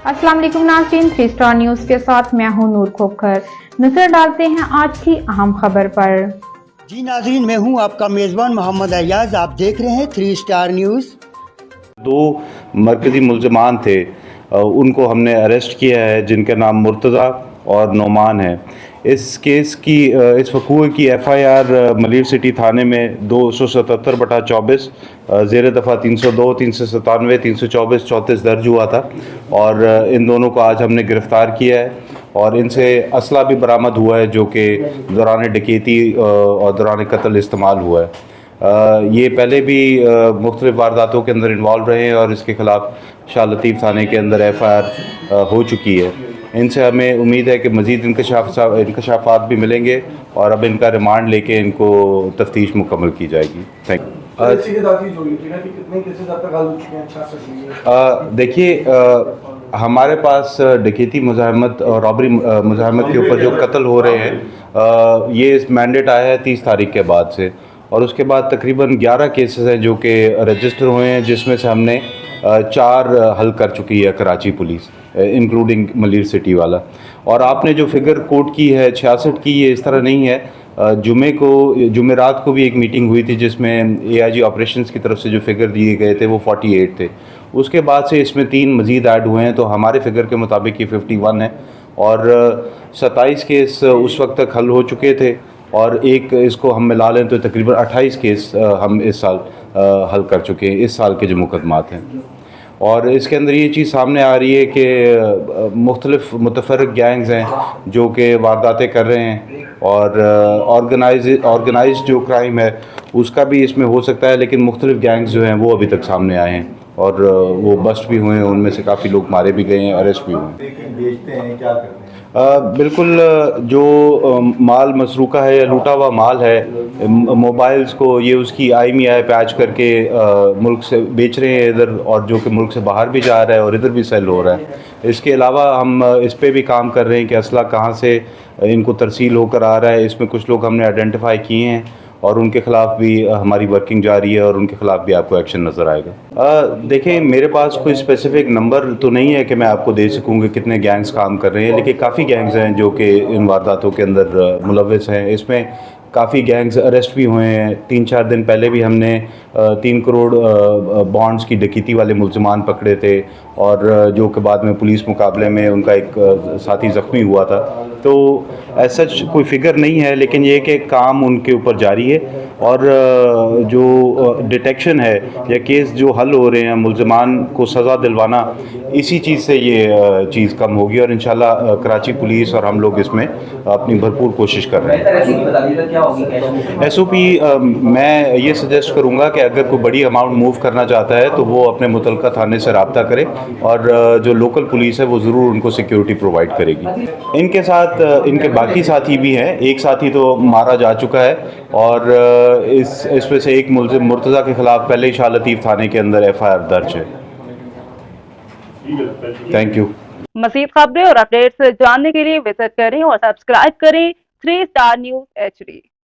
अस्सलाम वालेकुम नाज़रीन, 3 स्टार न्यूज़ के साथ मैं हूं नूर खोखर। नजर डालते हैं आज की अहम खबर पर। जी नाज़रीन, मैं हूं आपका मेज़बान मोहम्मद अयाज। आप देख रहे हैं 3 स्टार न्यूज़। दो मरकज़ी मुल्ज़मान थे, उनको हमने अरेस्ट किया है, जिनका नाम मुर्तज़ा और नोमान है। इस केस की इस वक़ूए की FIR मलिर सिटी थाने में 277/24 ज़ेर दफ़ा 302, 397, 324, 34 दर्ज हुआ था और इन दोनों को आज हमने गिरफ़्तार किया है और इनसे असला भी बरामद हुआ है जो कि दौरान डकैती और दौरान कत्ल इस्तेमाल हुआ है। ये पहले भी मुख्तलिफ़ वारदातों के अंदर इन्वॉल्व रहे हैं और इसके ख़िलाफ़ शाह लतीफ़ थाने के अंदर FIR हो चुकी है। इनसे हमें उम्मीद है कि मज़ीद इंकशाफात भी मिलेंगे और अब इनका रिमांड लेके इनको तफ्तीश मुकम्मल की जाएगी। Thank you. देखिए, हमारे पास डकैती मुज़ाहमत और रॉबरी मुज़ाहमत के ऊपर जो कत्ल हो रहे हैं, ये मैंडेट आया है 30 तारीख के बाद से और उसके बाद तकरीबन 11 केसेस हैं जो कि रजिस्टर हुए हैं, जिसमें से हमने 4 हल कर चुकी है Karachi police, including Malir city वाला। और आपने जो फिगर कोट की है 66 की, ये इस तरह नहीं है। जुमेरात को भी एक मीटिंग हुई थी जिसमें AIG ऑपरेशंस की तरफ से जो फिगर दिए गए थे वो 48 थे। उसके बाद से इसमें 3 मज़ीद ऐड हुए हैं, तो हमारे फिगर के मुताबिक ये 51 है और 27 केस उस वक्त तक हल हो चुके थे और एक इसको हम मिला लें तो तकरीबन 28 केस हम इस साल हल कर चुके हैं, इस साल के जो मुकदमात हैं। और इसके अंदर ये चीज़ सामने आ रही है कि मुख्तलिफ मुतफर्रिक गैंग्स हैं जो कि वारदातें कर रहे हैं और ऑर्गेनाइज जो क्राइम है उसका भी इसमें हो सकता है, लेकिन मुख्तलिफ गैंग्स जो हैं वो अभी तक सामने आए हैं और वो बस्ट भी हुए हैं, उनमें से काफ़ी लोग मारे भी गए हैं, अरेस्ट भी हुए हैं। बेचते हैं, क्या करते हैं? बिल्कुल, जो माल मसरूका है या लूटा हुआ माल है, मोबाइल्स को ये उसकी IMEI पैच करके मुल्क से बेच रहे हैं इधर, और जो कि मुल्क से बाहर भी जा रहा है और इधर भी सेल हो रहा है। इसके अलावा हम इस पे भी काम कर रहे हैं कि असला कहाँ से इनको तरसील होकर आ रहा है। इसमें कुछ लोग हमने आइडेंटिफाई किए हैं और उनके ख़िलाफ़ भी हमारी वर्किंग जारी है और उनके ख़िलाफ़ भी आपको एक्शन नज़र आएगा। देखें, मेरे पास कोई स्पेसिफिक नंबर तो नहीं है कि मैं आपको दे सकूँ कि कितने गैंग्स काम कर रहे हैं, लेकिन काफ़ी गैंग्स हैं जो कि इन वारदातों के अंदर मुलव्वस हैं। इसमें काफ़ी गैंग्स अरेस्ट भी हुए हैं। 3-4 दिन पहले भी हमने 3 करोड़ बॉन्ड्स की डकैती वाले मुल्ज़मान पकड़े थे और जो कि बाद में पुलिस मुकाबले में उनका एक साथी ज़ख्मी हुआ था। तो ऐसा कोई फिगर नहीं है, लेकिन ये कि काम उनके ऊपर जारी है और जो डिटेक्शन है या केस जो हल हो रहे हैं, मुल्ज़मान को सज़ा दिलवाना, इसी चीज़ से ये चीज़ कम होगी और इंशाल्लाह कराची पुलिस और हम लोग इसमें अपनी भरपूर कोशिश कर रहे हैं। SOP मैं ये सजेस्ट करूँगा कि अगर कोई बड़ी अमाउंट मूव करना चाहता है तो वो अपने मुतलका थाने से रब्ता करे और जो लोकल पुलिस है वो ज़रूर उनको सिक्योरिटी प्रोवाइड करेगी। इनके साथ इनके बाकी साथी भी हैं। एक साथी तो मारा जा चुका है और इसमें से एक मुल्ज़िम मुर्तज़ा के ख़िलाफ़ पहले ही शाह लतीफ़ थाने के अंदर FIR दर्ज है। Thank you. मज़ीद खबरें और अपडेट्स जानने के लिए विजिट करें और सब्सक्राइब करें 3 स्टार न्यूज़ HD।